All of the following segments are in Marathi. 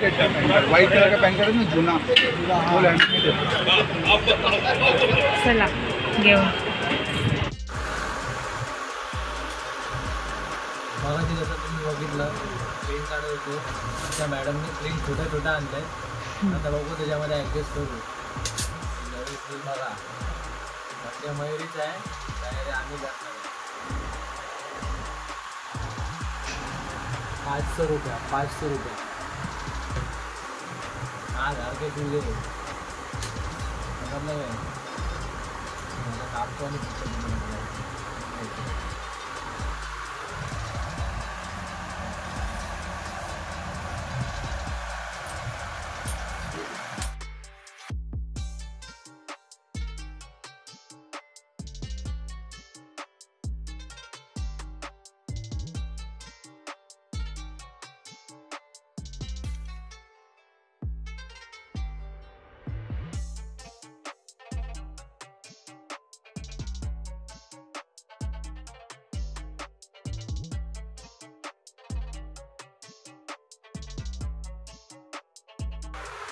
व्हाइट कलर का पैंट ना जुना चला घेऊन मगाशी जसं तुम्ही बघितलं प्रिंट काढत होतो त्या मॅडमने प्रिंट छोट्या छोट्या आणलाय. आता बघू त्याच्यामध्ये ॲडजस्ट करू. नवीन प्रिंट बघा म्हणजे मयुरीच आहे काय आम्ही करणार 500 रुपया 500 रुपये. हा के तुझे समजलं काय मला कापतो आणि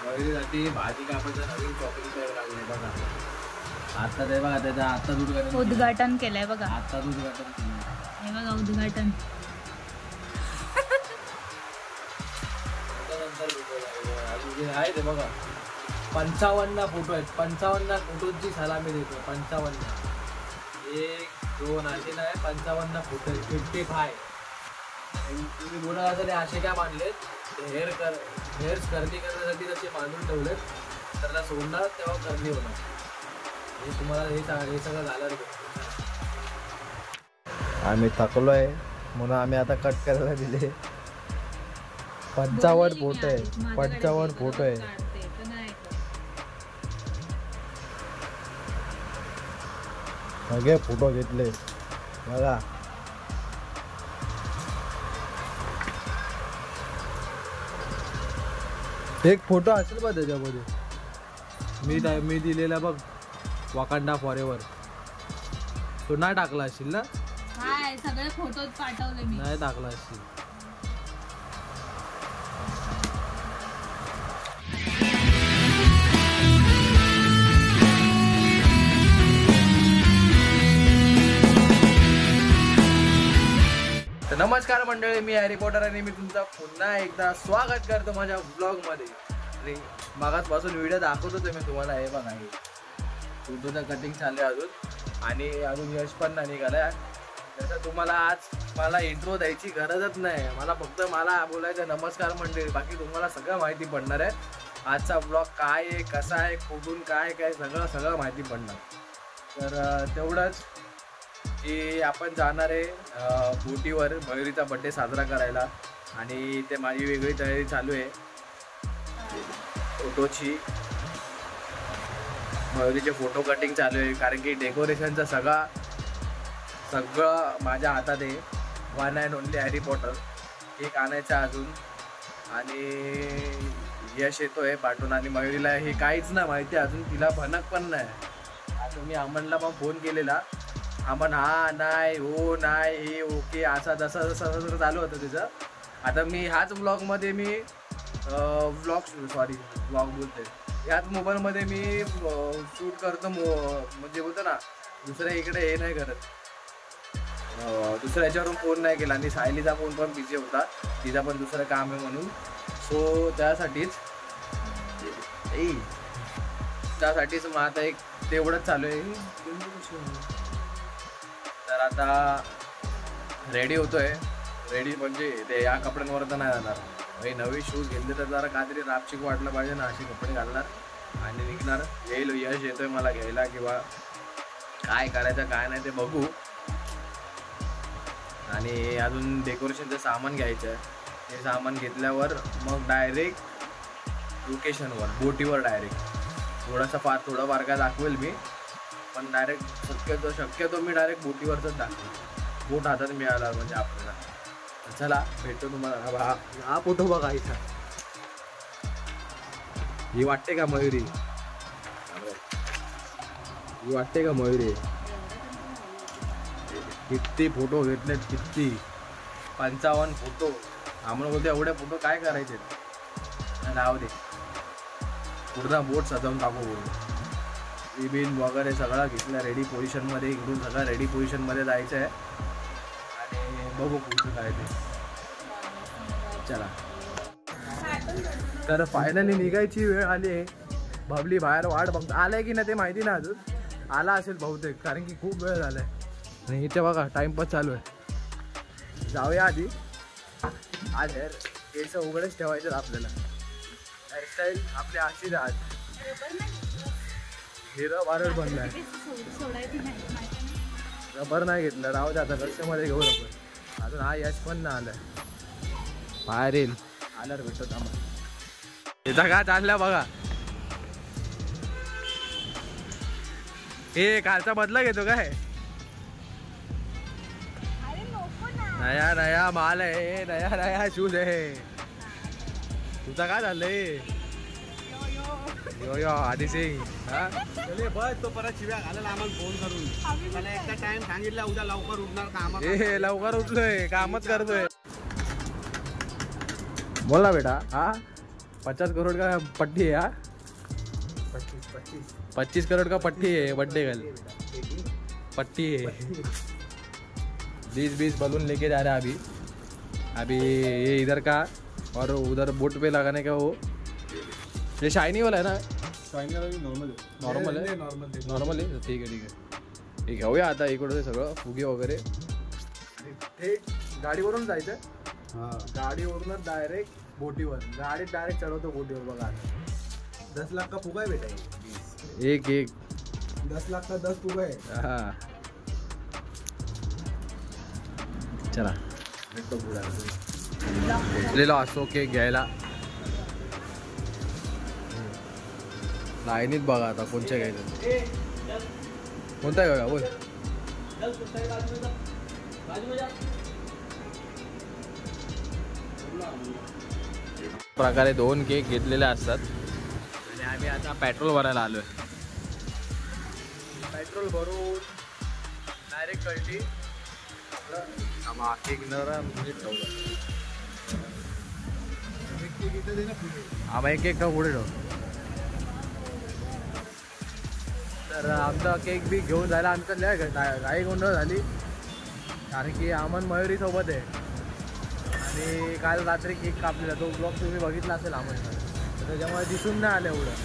मयुरीसाठी भाजी कापायचं नवीन चॉकलेट लागले बघा. आता ते बघा त्याचं आता उद्घाटन केलंय बघा. आता उद्घाटन केलं हे बघा उद्घाटन. नंतर आहे ते बघा 55 फोटो आहेत. 55 फोटोची सलामी देतो. 55 1 2 असे नाही 55 फोटो आहेत. 55 तुम्ही बोला असेल असे काय बांधलेत हेअर करणी करण्यासाठी तसे बांधून ठेवलेत. त्याला सोडणार तेव्हा करणी होणार. हे तुम्हाला हे सगळं झालं. आम्ही थकलोय म्हणून आम्ही आता कट करायला दिले. 55 फोटो आहे. 55 फोटो आहे. सगळे फोटो घेतले बघा. एक फोटो असेल बघ त्याच्यामध्ये मी दिलेला बघ वाकांडा फॉरेवर तो नाही टाकला असशील ना. सगळे फोटो पाठवले मी. नाही टाकला असशील. नमस्कार मंडळी, मी हॅरी पॉटर आणि मी तुमचा पुन्हा एकदा स्वागत करतो माझ्या ब्लॉगमध्ये. आणि मागासपासून व्हिडिओ दाखवतोच मी तुम्हाला. हे बघा हे फोटोचं कटिंग चालू आहे अजून आणि अजून यश पण नाही निघालाय. तसं तुम्हाला आज मला इंट्रो द्यायची गरजच नाही. मला फक्त मला बोलायचं नमस्कार मंडळी. बाकी तुम्हाला सगळं माहिती पडणार आहे. आजचा ब्लॉग काय आहे कसा आहे कुठून काय काय सगळं माहिती पडणार. तर तेवढंच की आपण जाणार आहे बोटीवर मयुरीचा बड्डे साजरा करायला. आणि ते माझी वेगळी तयारी चालू आहे फोटोची. मयुरीचे फोटो कटिंग चालू आहे कारण की डेकोरेशनचं सगळं माझ्या हातात आहे. One and only Harry Potter cake आणायचा अजून. आणि यश येतोय पाठवून. आणि मयुरीला हे काहीच नाही माहिती अजून. तिला भनक पण नाही. आता मी अमनला पण फोन केलेला. अमन हा नाही हो नाही हे ओके असा जसं चालू होतं तिचं. आता मी ह्याच ब्लॉगमध्ये मी ब्लॉग बोलते ह्याच मोबाईलमध्ये मी शूट करतो. म्हणजे बोलतो ना दुसऱ्या इकडे हे नाही करत. दुसऱ्या याच्यावरून फोन नाही केला. आणि सायलीचा फोन पण बिझी होता. तिचा पण दुसरं काम आहे म्हणून. सो त्यासाठीच मग आता एक तेवढंच चालू आहे. तर आता रेडी होतोय. रेडी म्हणजे ते या कपड्यांवर तर नाही जाणार. काही नवे शूज घेतले तर जरा काहीतरी रापचिक वाटलं पाहिजे ना. असे कपडे घालणार आणि निघणार. येईल यश येतोय मला घ्यायला किंवा काय करायचं काय नाही ते बघू. आणि अजून डेकोरेशनचं सामान घ्यायचं आहे. ते सामान घेतल्यावर मग डायरेक्ट लोकेशनवर बोटीवर डायरेक्ट थोडंफार काय दाखवेल मी. पण डायरेक्ट शक्यतो मी डायरेक्ट बोटीवरच दाखवेल. बोट हातात मिळाला म्हणजे आपल्याला. चला भेटतो तुम्हाला. हा फोटो बघा इथं. ही वाटते का मयुरी? ही वाटते का मयुरी? किती फोटो घेतलेत किती 55 फोटो. आम्हाला बोलतो एवढे फोटो काय करायचे. राहू दे, पूर्ण बोट सजवून टाकू बोलू. रिबिन वगैरे सगळं घेतलं रेडी पोझिशनमध्ये. इकडून सगळं रेडी पोझिशनमध्ये जायचं आहे आणि बघू पुढचं काय ते. चला तर फायनली निघायची वेळ आली आहे. बबली बाहेर वाट बघतो. आलाय की नाही ते माहिती नाही अजून. आला असेल बहुतेक, कारण की खूप वेळ झालाय. आणि इथे बघा टाइमपास चालू आहे. जाऊया आधी. आज केस उघडच ठेवायचं आपल्याला. हेअरस्टाईल आपली अशीच आज. हिरो बारड बनलाय. रबर नाही घेतलं, राहू दे आता. कशामध्ये घेऊ रबर. अजून हा यश पण नाही आलाय. बाहेर येईल, आल्यावर भेटतो आम्हाला. इथं का चालल्या बघा. हे कालचा बदला घेतो काय. नया नया माल आहे, नया नया शूज आहे. तुझा काय झालंय. यो यो आधी सिंग. बस तो परत शिव्या घालायला आम्हाला फोन करून. मला एकदा टाइम सांगितला उद्या लवकर उठणार काम. ए लवकर उठलोय, कामच करतोय. बोल ना बेटा. हा 50 करोड का पट्टी है. 25 करोड़ का पट्टी है. बर्थडे गर्ल पट्टी है. 20 बलून लेके जा रहा है अभी ये इधर का और उधर बोट पे लगाने का. वो ये शाइनी वाला है ना. शाइनी वाला नॉर्मल है. नॉर्मल है. ठीक है ठीक आहे. हे घेऊया आता इकडं सगळं फुगे वगैरे. थेट गाडीवरून जायचं. गाडीवरूनच डायरेक्ट बोटीवर. गाडीत डायरेक्ट चढवतो बोटीवर. बघा 10 लाख का फुगा है बेटा. एक 10 लाख का 10 फुगा है. हा चला पोचलेलो असो केक घ्यायला. लाईनीत बघा आता कोणच्या घ्यायचं. कोणता घेऊया बोल. प्रकारे 2 केक घेतलेले असतात आणि आम्ही आता पेट्रोल भरायला आलोय. पेट्रोल भरून डायरेक्ट कळली. केक आम्हा एक का पुढे ठेव. तर आमचा केक बी घेऊन जायला आमचं लय घाई गोंधळ झाली. कारण की अमन मयुरी सोबत आहे आणि काल रात्री केक कापलेला. तो ब्लॉग तुम्ही बघितला असेल अमनचा. तर त्याच्यामुळे दिसून नाही आलं एवढं.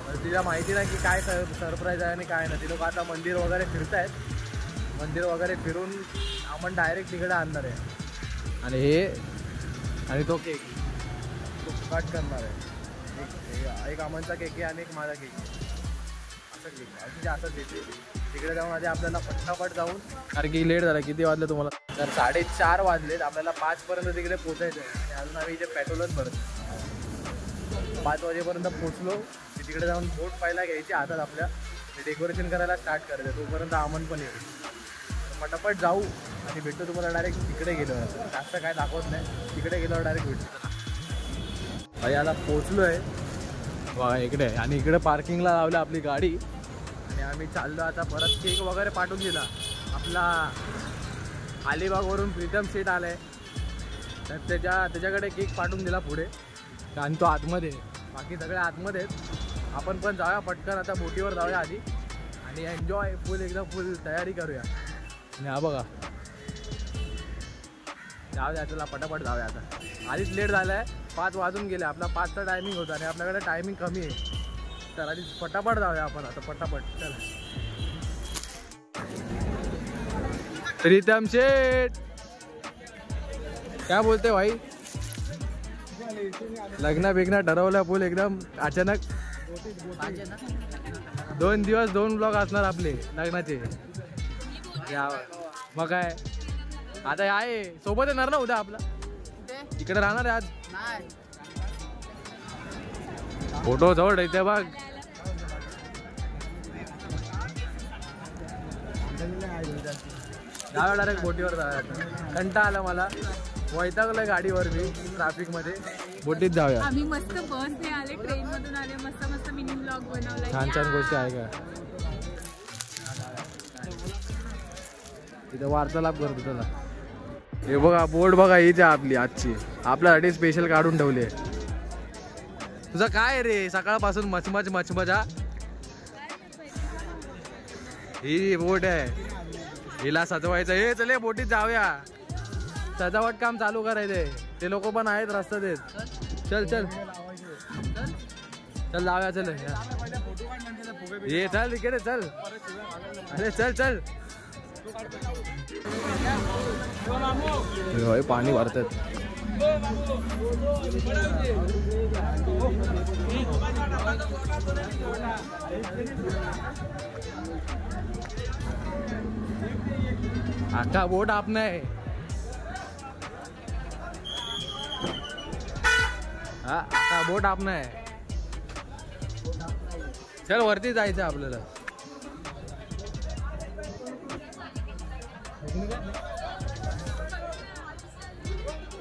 तर तिला माहिती नाही की काय सरप्राईज आहे आणि काय नाही. ती लोक आता मंदिर वगैरे फिरतायत. मंदिर वगैरे फिरून अमन डायरेक्ट तिकडे आणणार आहे. आणि हे आणि तो केक तो कट करणार आहे. एक अमनचा केक आहे आणि एक माझा केक आहे. असं केक अशी असंच येते. तिकडे जाऊन आधी आपल्याला पटापट जाऊन, कारण की लेट झाला. किती वाजलं तुम्हाला. तर 4:30 वाजलेत. आपल्याला 5पर्यंत तिकडे पोचायचं आहे. आणि अजून आम्ही इथे पेट्रोलच भरतो. 5 वाजेपर्यंत पोचलो की तिकडे जाऊन बोट पहिला घ्यायची हातात आपल्या. डेकोरेशन करायला स्टार्ट करायचं. तोपर्यंत अमन पण येईल. पटापट जाऊ आणि भेटतो तुम्हाला डायरेक्ट तिकडे गेल्यावर. जास्त काय दाखवत नाही. तिकडे गेल्यावर डायरेक्ट भेटतो. भाई आता पोचलो आहे बघा इकडे. आणि इकडे पार्किंगला लावलं आपली गाडी. आणि आम्ही चाललो आता परत. केक वगैरे पाठवून दिला. आपला अलिबागवरून प्रीतम सेट आला आहे. तर त्याच्याकडे केक पाठवून दिला पुढे. आणि तो आतमध्ये. बाकी सगळे आतमध्ये आहेत. आपण पण जाऊया पटकन आता बोटीवर जाऊया आधी. आणि एन्जॉय एकदम फुल तयारी करूया. आणि हा बघा जाऊया चला पटापट जाऊया. आता आधीच लेट झालं आहे. 5 वाजून गेले. आपला 5चा टायमिंग होता आणि आपल्याकडे टायमिंग कमी आहे. तर आधी पटापट जाऊया आपण आता. पटापट चला. प्रीतम शेठ क्या बोलते भाई. लग्न बिग्न ठरवलं फुल एकदम अचानक. 2 दिवस 2 ब्लॉग असणार आपले लग्नाचे. मग काय आता आहे सोबत येणार ना उद्या. आपला इकडे राहणार आहे आज. फोटो जवळ इथे बघ. जाऊया डायरेक्ट बोटीवर जाऊया. कंटाळा आला मला. वैतागलोय गाडीवर मी ट्रॅफिक मध्ये. बोटीत जाऊया. आम्ही मस्त बसने आले, ट्रेन मधून आले. मस्त मिनी ब्लॉग बनवला. छान छान गोष्टी आहे का. तिथे वार्तालाप करतो त्याला. हे बघा बोर्ड बघा हीच आहे आपली आजची. आपल्यासाठी स्पेशल काढून ठेवली आहे. तुझं काय रे सकाळपासून मचमचा ही बोट आहे हिला सजवायचं. हे चले बोटीत जाऊया सजावट काम चालू करायचंय. ते लोक पण आहेत रस्त्यात येत. चल चल चल जाऊया. चल ये चल इकडे चल. अरे चल चल. पाणी भरतात. आका बोट आपने हा आका बोट आपने. चल वरती जायचं आपल्याला.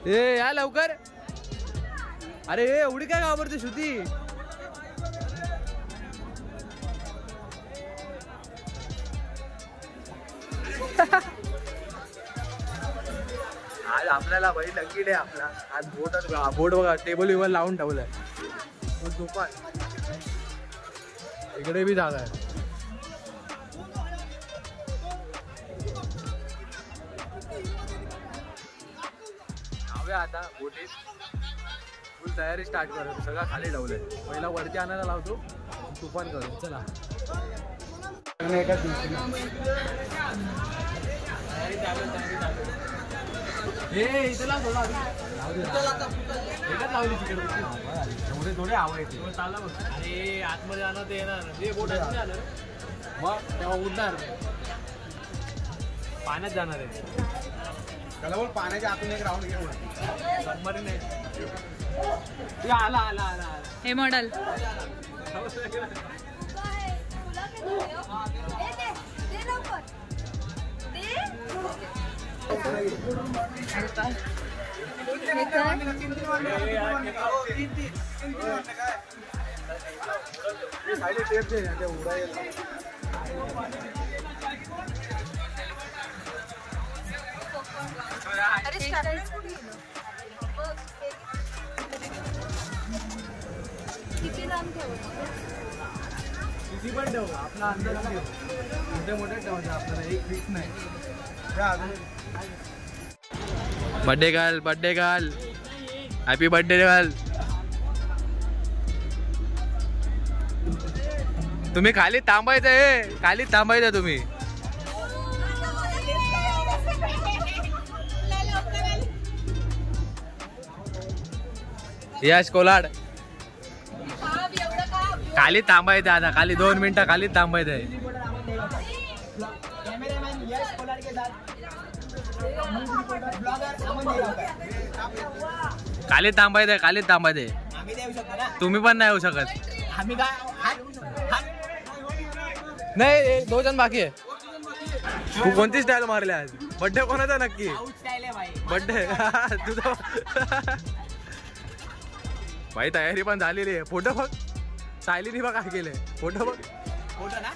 ए या लवकर. अरे एवढी काय घाबरते श्रुती. आज आपल्याला भाई लकी डे आपला. आज बोट बघा टेबल विबल लावून ठेवलाय. दुपार इकडे बी जागा आहे. जाऊया आता बोटीत. फुल तयारी स्टार्ट करू. सगळं खाली ठेवलंय. पहिला वरती आणायला लावतो तुफान करू. चला थोडे हवा येते. अरे आतमध्ये जाणार ते येणार. बोट आलं मग तेव्हा उडणार. पाण्यात जाणार आहे त्याला बोल पाण्याच्या आतून एक राऊंड घेऊन सबमरीन आहे. आला आला आला हे मॉडेल किती लांब ठेवतो किती पण ठेव आपला अंदाज ठेव. मोठे मोठे ठेवायचे आपल्याला. एक फिक्स नाही. Birthday girl birthday girl happy birthday girl. तुम्ही खाली थांबायचं. खाली थांबायचं तुम्ही. यश कोलाड खाली थांबायचं. आता खाली 2 मिनिटं खाली थांबायचं. खाली थांबायचं. खाली थांबायचं. तुम्ही पण नाही येऊ शकत. नाही 2 जण बाकी आहे. तू कोणती स्टाईल मारली आज. बर्थडे कोणाचा नक्की. बर्थडे तुझा भाई. तयारी पण झालेली आहे. फोटो बघ. सायलीने बघ काय केलंय. फोटो बघ. फोटो ना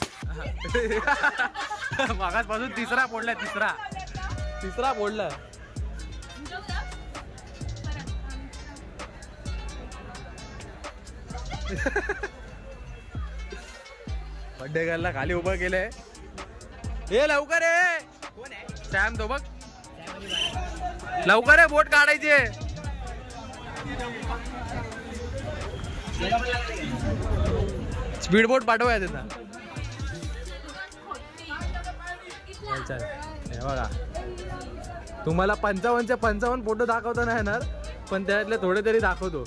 मागासपासून तिसरा फोडलाय. तिसरा फोडला. बर्थडे गर्लला खाली उभं केलंय. हे लवकर आहे. सॅम तो बघ. लवकर आहे. बोट काढायची. स्पीड बोट पाठवूया त्यांना. चल हे बघा. तुम्हाला 55चे 55 फोटो दाखवता नाही येणार पण त्यातले थोडे तरी दाखवतो.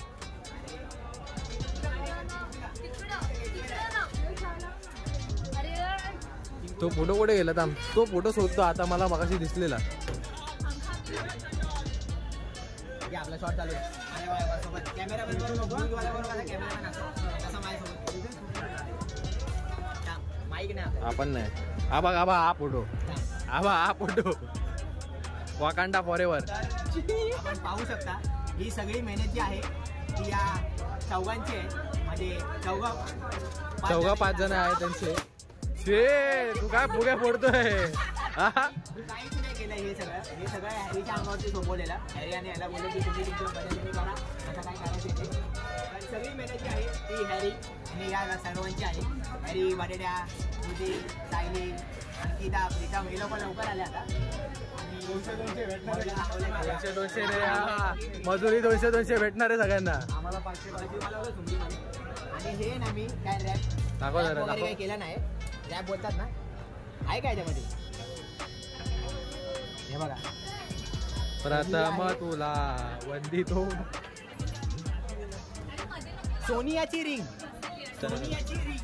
तो फोटो कुठे गेला. तो फोटो शोधतो आता. मला मगाशी दिसलेला. आपला शॉट चालू आहे. आपण नाही. हा बघ हा फोटो. हा फोटो वाकांडा फॉरेवर. आपण पाहू शकता ही सगळी मेहनत जी आहे ती या चौघांची आहे. म्हणजे चौघा 5 जण आहेत त्यांचे. शे तू काय फुगे फोडतोय. काहीच नाही केलं. हे सगळं हॅरीच्या अंगावरती सोपवलेलं. हॅरी आणि याला बोलले की तुम्ही तुमच्या पद्धतीने करा. असं काय करायचं ते. सगळी मेहनत जी आहे ती हॅरी आणि या सर्वांची आहे. हॅरी, बटाट्या, दुधी, सायली, अंकिता, प्रीतम हे लोक लवकर आले आता. 200 रे हा. मजुरी 200 भेटणार आहे सगळ्यांना. आम्हाला 500 आणि हे ना मी काय रॅप दाखव जरा, वगैरे दाखव. काही केलं नाही. रॅप बोलतात ना, आहे काय त्यामध्ये हे बघा. प्रथम तुला वंदितो. सोनियाची रिंग.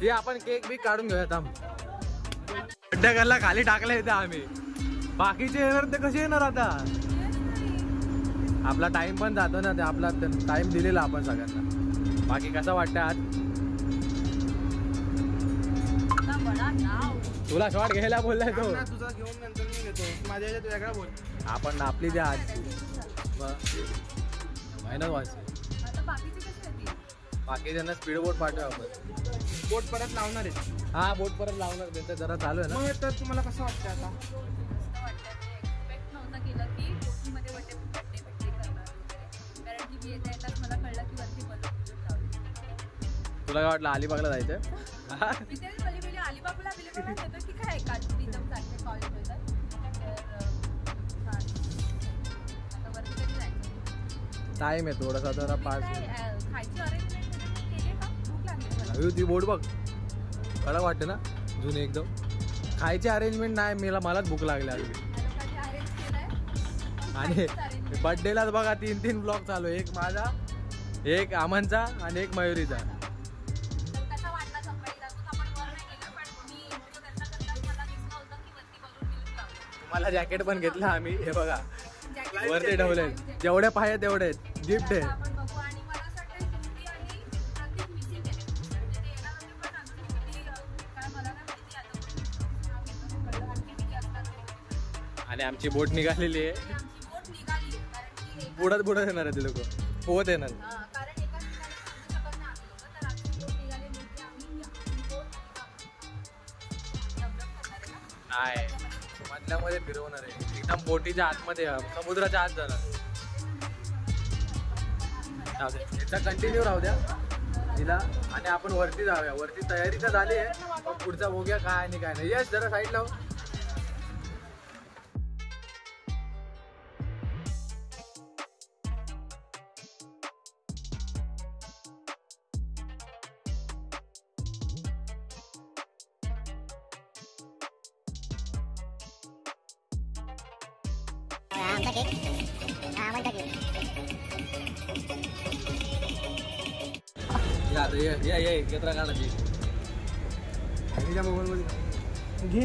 हे आपण केक बी काढून घेऊया थांब. खड्ड्याला खाली टाकले येते आम्ही. बाकीचे येणार ते कसे येणार आता. आपला टाइम पण जातो ना, ते आपला टाइम दिलेला आपण सगळ्यांना. बाकी कसं वाटतं आज तुला शॉट घ्यायला बोललाय तो. तुझा घेऊन नंतर मी घेतो. माझ्या ह्याच्यात वेगळा बोल. आपण आपली द्या आज मेहनत वाचते. बाकी त्यांना स्पीड बोट पाठवू आपण. बोट परत लावणार आहे. हा बोट परत लावणार. त्यांचं जरा चालू आहे ना. मग तर तुम्हाला कसं वाटतं आता. एक्सपेक्ट नव्हतं केलं की कोकणीमध्ये बर्थडे करणार वगैरे. कारण की मी येता येताच मला कळलं की वरती बलून लावले. तुला काय वाटलं अलिबागला जायचं. मी तेच पहिले अलिबागला अवेलेबल होतं की काय का प्रीतम सारखे कॉल होतात. तर आता वरती कधी जायचं. टाइम आहे थोडासा जरा 5 खायची अरेंजमेंट केली का. भूक लागली मला. ती बोट बघ कडक वाटते ना जुने एकदम. खायची अरेंजमेंट नाही. मलाच भूक लागली आज. अरेंज केलंय आणि बर्थडेलाच बघा 3 ब्लॉग चालू आहे. एक माझा, एक अमनचा आणि एक मयुरीचा. तर कसा वाटला सकाळी जातो आपण वर नाही गेलो पण मी इंटरव्ह्यू करता मला दिसलं होतं की वरती बलून बिलून लावले. मला जॅकेट पण घेतलं आम्ही. हे बघा Jacket वरती ठेवले. जेवढे पाहिजे तेवढे गिफ्ट आहे. आपण बघू. आणि मला असं वाटतं श्रुती आणि प्रतीक मिसिंग केले. म्हणजे ते येणार होते पण अजून श्रुती काय मला नाही माहिती आता कळलं आणखी किती असतात. आणि आमची बोट निघालेली आहे. आणि आमची बोट निघाली कारण की बुडत येणार आहे ते लोक. पोहत येणार. कारण एका ठिकाणी थांबू शकत नाही आम्ही लोकं. तर आमची बोट निघालेली होती. आम्ही आमची बोट आहे मधल्यामध्ये फिरवणार आहे. एकदम बोटीच्या आतमध्ये समुद्राच्या आत जाणार. याचा कंटिन्यू राहू द्या तिला. आणि आपण वरती जाऊया. वरती तयारी तर झाली आहे पण पुढचा बघूया काय आणि काय नाही. यश जरा साईड लाव. ये एकत्र काढायची. घे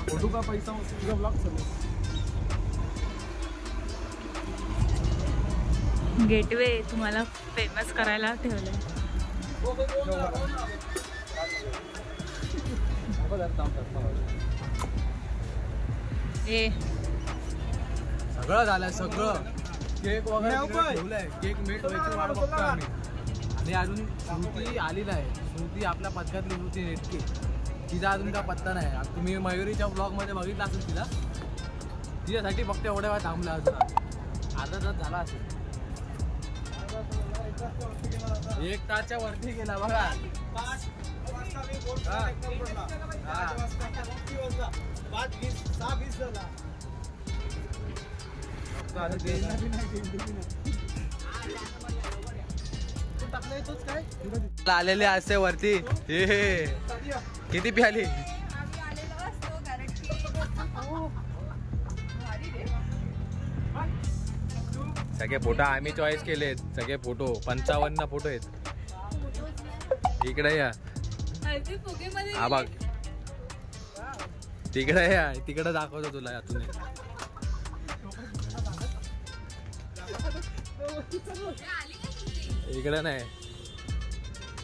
फोटो का पैसा तुझा ब्लॉग चालू. गेटवे तुम्हाला फेमस करायला ठेवलंय. ए सगळं झालंय सगळं. केक वगैरे ठेवलंय. केक मेट व्हायची वाट बघतो आम्ही. आणि अजून श्रुती आलेला आहे. श्रुती आपल्या पथकातली श्रुती नेटके. तिचा अजून काय पत्ता नाही. आता तुम्ही मयुरीच्या ब्लॉग मध्ये बघितलं असेल तिला. तिच्यासाठी फक्त एवढ्या वेळा थांबला अजून अर्धा तास झाला असेल. 1 तासच्या वरती गेला बघा. 5:20 झाला. आलेले असते वरती. हे किती प्याली. आम्ही आलेलो असतो कारण की सगळे फोटो आम्ही चॉईस केलेत. सगळे फोटो 55 फोटो आहेत. इकडे या. हळदी फुगेमध्ये हा बघ तिकडे या. तिकडे दाखवतो तुला यातून. इकडे नाही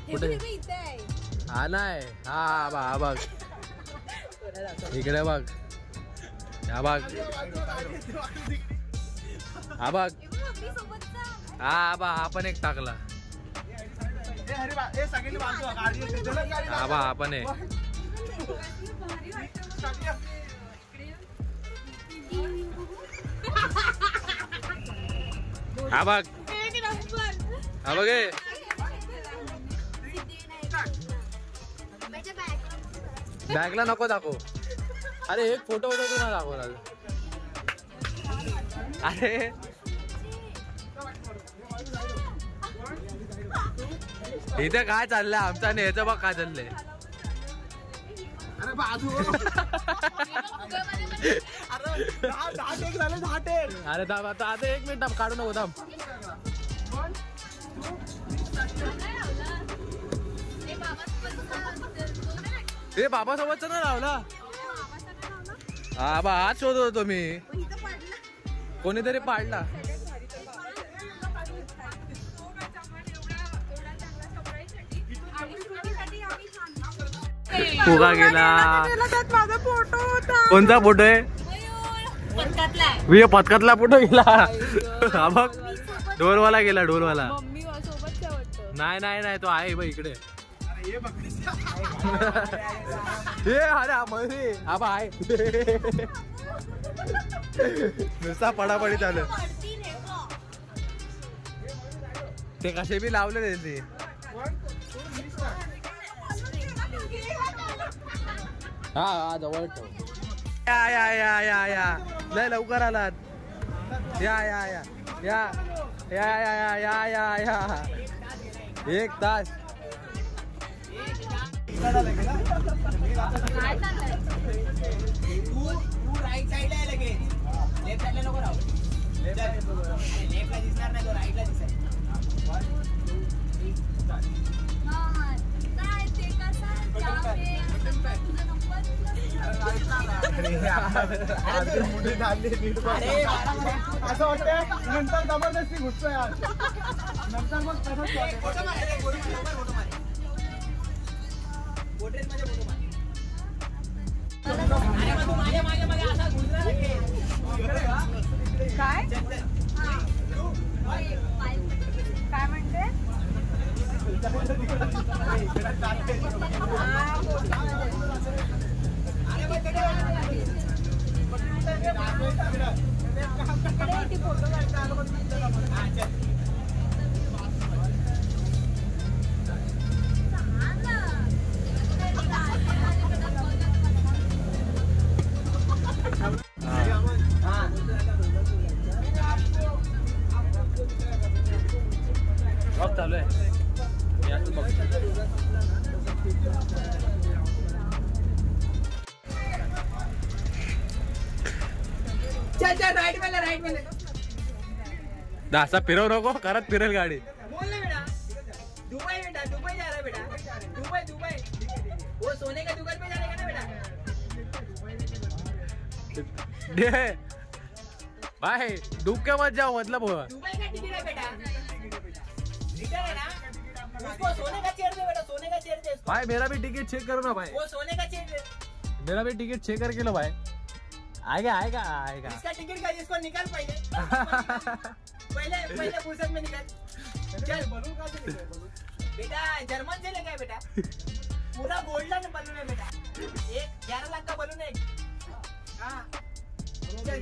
कुठे. हा नाही. हा बघ इकडे बघ. हा बघ. हा बघ. हा पण एक टाकला. हा पण आहे. हा बघ. हा बघे बॅगला नको दाखव. अरे एक फोटो होतो तू ना दाखवणार. अरे इथे काय चाललंय आमचा आणि ह्याचं बघ काय चाललंय. अरे बाजू अरे दाब आता 1 मिनिट दाब काढू नको दाब. ते बाबासोबतच ना लावला. हा बा हात शोधत होतो मी. कोणीतरी पाडला. फुगा गेला. माझा फोटो होता. कोणता फोटो आहे. पथकातला फोटो गेला. हा बघ ढोलवाला गेला. ढोलवाला नाही नाही नाही तो आहे बघ इकडे. हे अरे मयुरी हा बा आहे. नुसता पडापडी चालू. ते कसे बी लावले ते. हा हा जवळ ठेव. या या या या या लय लवकर आलात. या या या या या या या या या 1 तास. तू राईट साईडला आहे लगेच. लेफ्ट साईडला नको राहू. लेफ्टला दिसणार नाही तो राईटला दिसेल. असं वाटतंय नंतर जबरदस्ती घुसतोय आज. नंतर मग फोटो मारे फोटो मारे. पोर्ट्रेट मध्ये फोटो मारे. अरे मग तू माझ्या मागे मागे असा घुसणार काय काय म्हणते. फोटो चालू आहे. राईट में असा फिरव नको करत फिरेल गाडी. बोल ना बेटा. दुबई बेटा दुबई जा रहा है बेटा. दुबई वो सोने का दुकान पे जाने का ना बेटा. भाई डूब के मत जाओ मतलब हुआ. दुबई का टिकट है बेटा. रिटर्न है ना. उसको सोने का चेयर दे बेटा. सोने का चेयर दे. भाई मेरा भी टिकट चेक करो ना भाई. वो सोने का चेयर दे. मेरा भी टिकट चेक करके लो भाई. आएगा आएगा आएगा. इसका टिकट का जिसको निकाल पहले पहले फुर्सत में निकाल. चल बेटा जर्मन से लेके बेटा. पूरा गोल्डन बलून है बेटा. 11 लाख का बलून है. हाँ चल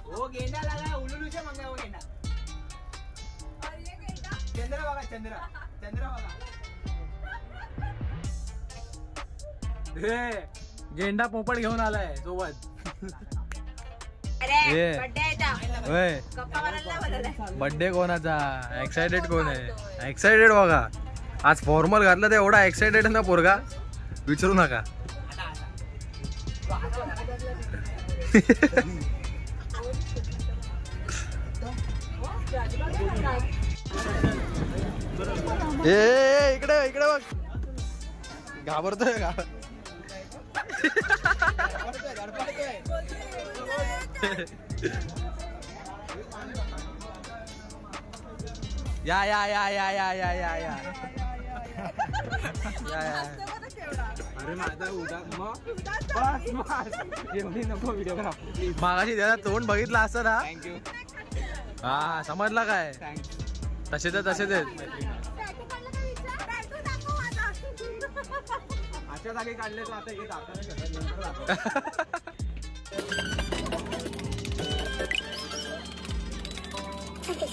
वो गेंडा लगा उलुलू से मंगा वो गेंडा. चंद्रा बघा चंद्रा बघा. गेंडा पोपट घेऊन आलाय सोबत. बर्थडे कोणाचा. एक्साइटेड कोण आहे. एक्साइटेड बघा आज फॉर्मल घातलं तर एवढा एक्साइटेड ना पोरगा विचारू नका. इकडे इकडे बघ घाबरतोय का. या या या या या या या या अरे माझा उदा एवढी नको व्हिडिओग्राफी. मागाशी त्याला तोंड बघितलं असतं ना. थँक्यू. हा समजला काय. तसेच तसेच अशा जागी काढले तर आता हे दाखवलं. इथे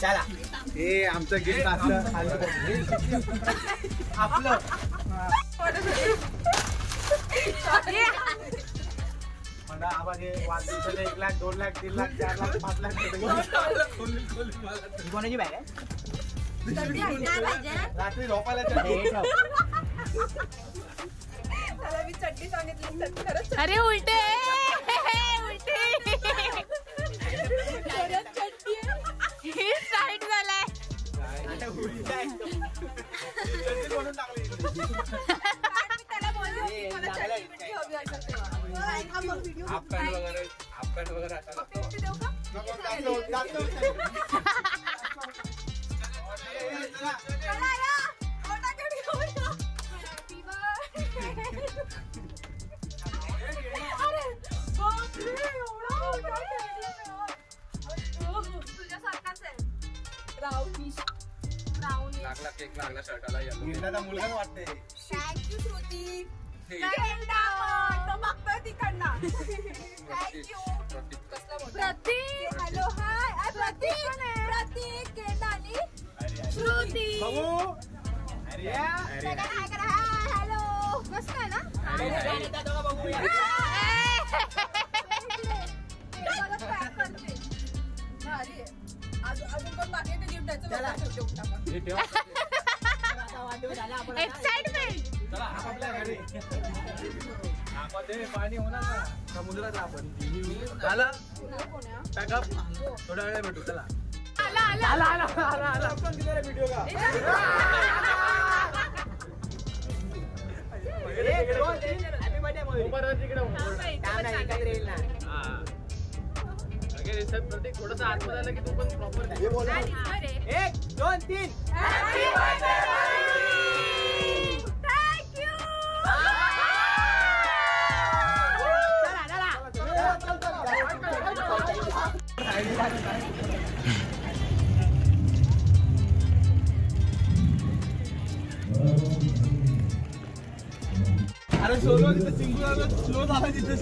चला हे आमचं गिफ्ट असलं आपलं म्हणा आवाज वाढदिवसाला 1 लाख 2 लाख 3 लाख 4 लाख 5 लाख कोणाची बॅग आहे रात्री झोपायला मी चड्डी सांगितली खरंच अरे उलटे टाईट झालाय म्हणून टाकली त्याला बोलली मला चड्डी हवी असेल तेव्हा अपघात वगैरे आता देऊ का चला या मोठा गिफ्ट घेऊन या. अरे बापरे एवढा मोठा तुझ्यासारखाच आहे ब्राउनिश लागला केक लागला शर्टाला गिरणाचा मुलगाच वाटते थँक्यू श्रुती तो बघतोय तिकडनं थँक्यू प्रतीक हॅलो हाय प्रतीक केदानी श्रुती हॅलो मस्त आहे ना अजून पण बाकी गिफ्ट एक्साइटमेंट पाणी होणार ना समुद्रात आपण झाला पॅकअप थोड्या वेळ भेटू चला व्हिडिओ प्रत्येक थोडस आतमध्ये आलं की तू पण प्रॉपर 1 2 3 अरे सोलो तिथे सिंगल स्लो झाला तिथे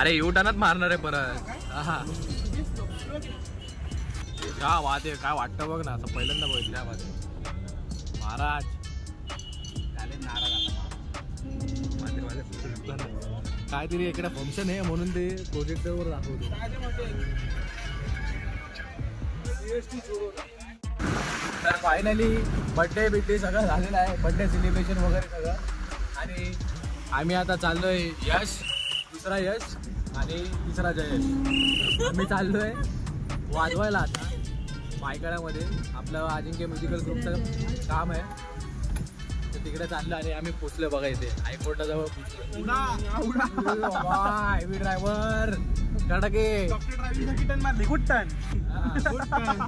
अरे युटर्नच मारणार आहे परत का वाद आहे काय वाटतं बघ ना असं पहिल्यांदा बघितलं महाराज नाराज आता काहीतरी इकडे फंक्शन आहे म्हणून ते प्रोजेक्टरवर दाखवतो. तर फायनली बड्डे सगळं झालेलं आहे. बड्डे सेलिब्रेशन वगैरे सगळं. आणि आम्ही आता चाललोय यश, दुसरा यश आणि तिसरा जयश. आम्ही चाललोय वाजवायला आता पायकळ्यामध्ये. आपलं अजिंक्य म्युझिकल ग्रुपचं काम आहे, तर तिकडे चाललं. आणि आम्ही पोचलो बघा इथे हायकोर्टाजवळ पोचलो. हेवी ड्रायव्हर कडके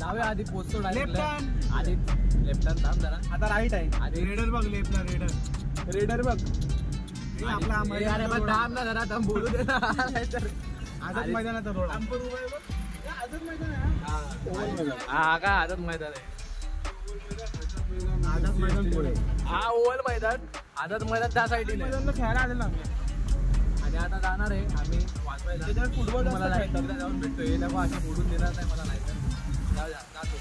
जाऊया. आधी पोचतो डायरेक्ट. आधी लेफ्ट टर्न थांब जरा. आता राईट आहे. आधी रेडर बघ, लेफ्टला रेडर बघ. आपला अरे पण थांब ना जरा, थांब बोलू दे ना. आझाद मैदानाचा रोड. आझाद मैदान आहे. हा का आझाद मैदान आहे. आझाद मैदान पुढे. हा ओव्हल मैदान, आझाद मैदान त्या साईडला खेळायला आलेला आणि आता जाणार आहे आम्ही वाजवायला. फुटबॉल मला जाऊन भेटतो. हे लोक असे बोलून देणार नाही मला. नाही तर जाऊया जातो.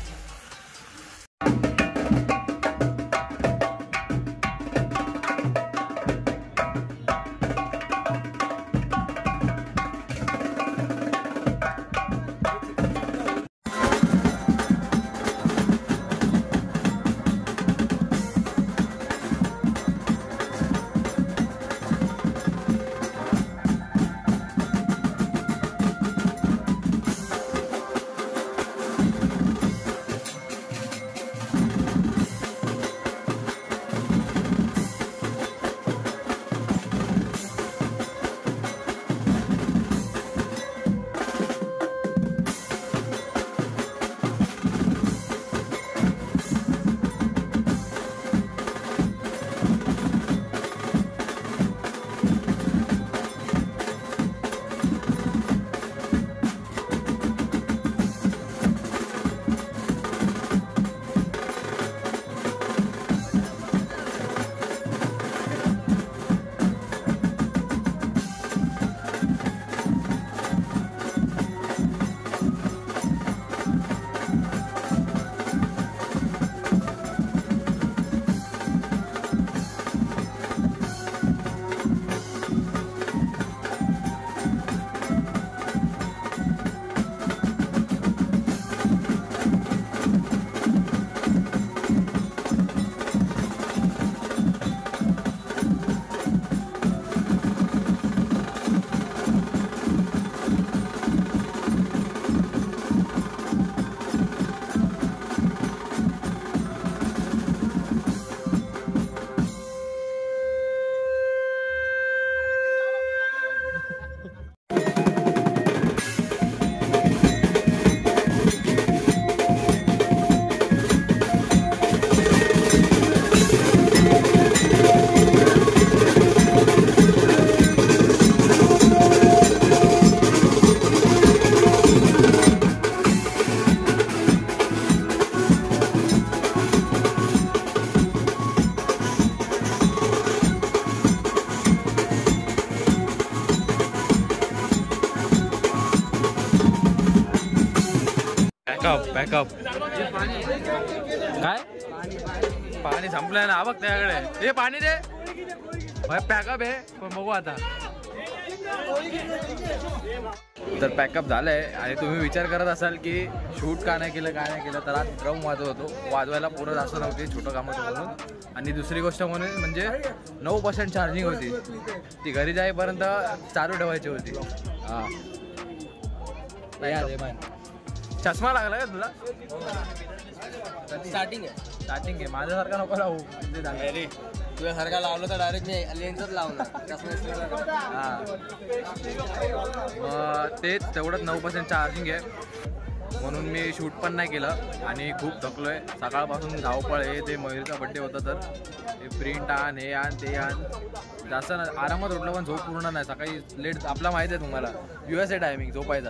बॅकअप काय पाणी संपलंय ना बघ त्याकडे. हे पाणी दे. पॅकअप आहे पण बघू आता. तर पॅकअप झालंय. आणि तुम्ही विचार करत असाल की शूट का नाही केलं काय नाही केलं, तर आज ड्रम वाजवत होतो. वाजवायला पुरत असं नव्हती, छोटं काम होतं म्हणून. आणि दुसरी गोष्ट म्हणून म्हणजे 9% चार्जिंग होती, ती घरी जाईपर्यंत चालू ठेवायची होती. हां नाही आले माय. चष्मा लागला का तुला? स्टार्टिंग आहे माझ्यासारखा नको लावू. अरे तुझ्यासारखा लावलं तर डायरेक्ट मी लेन्सच लावणार. तेच तेवढंच 9% चार्जिंग आहे म्हणून मी शूट पण नाही केलं. आणि खूप थकलोय सकाळपासून. धावपळ आहे. ते मयूरचा बड्डे होता तर हे प्रिंट आण, हे आण, ते आण. जास्त आरामात उठलं पण झोप पूर्ण नाही. सकाळी लेट, आपला माहिती आहे तुम्हाला USA टायमिंग झोपायचा.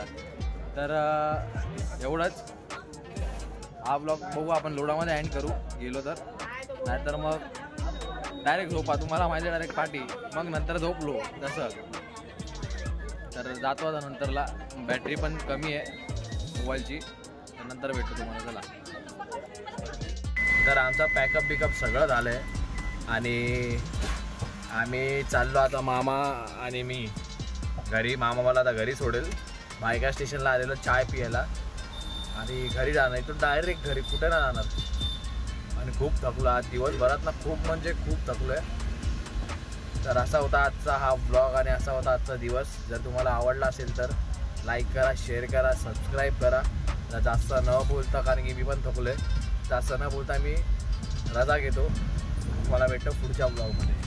तर एवढंच. हा ब्लॉग बघू आपण लोडामध्ये एंड करू गेलो तर. नाहीतर मग डायरेक्ट झोपा. तुम्हाला माहिती आहे डायरेक्ट पार्टी. मग नंतर झोपलो तसं. तर जातो आता नंतरला. बॅटरी पण कमी आहे मोबाईलची. तर नंतर भेटतो तुम्हाला. चला. तर आमचा पॅकअप बिकअप सगळं झालं आहे. आणि आम्ही चाललो आता मामा आणि मी घरी. मामा मला आता घरी सोडेल. बायका स्टेशनला आलेलो चाय पियाला आणि घरी जाणार. इथून डायरेक्ट घरी, कुठे ना जाणार. आणि खूप थकलो आज दिवसभरात ना, खूप म्हणजे खूप थकलो आहे. तर असा होता आजचा हा ब्लॉग आणि असा होता आजचा दिवस. जर तुम्हाला आवडला असेल तर लाईक करा, शेअर करा, सबस्क्राईब करा. जास्त न बोलता, कारण की मी पण थकलो आहे, जास्त न बोलता मी रजा घेतो. मला भेटतो पुढच्या ब्लॉगमध्ये.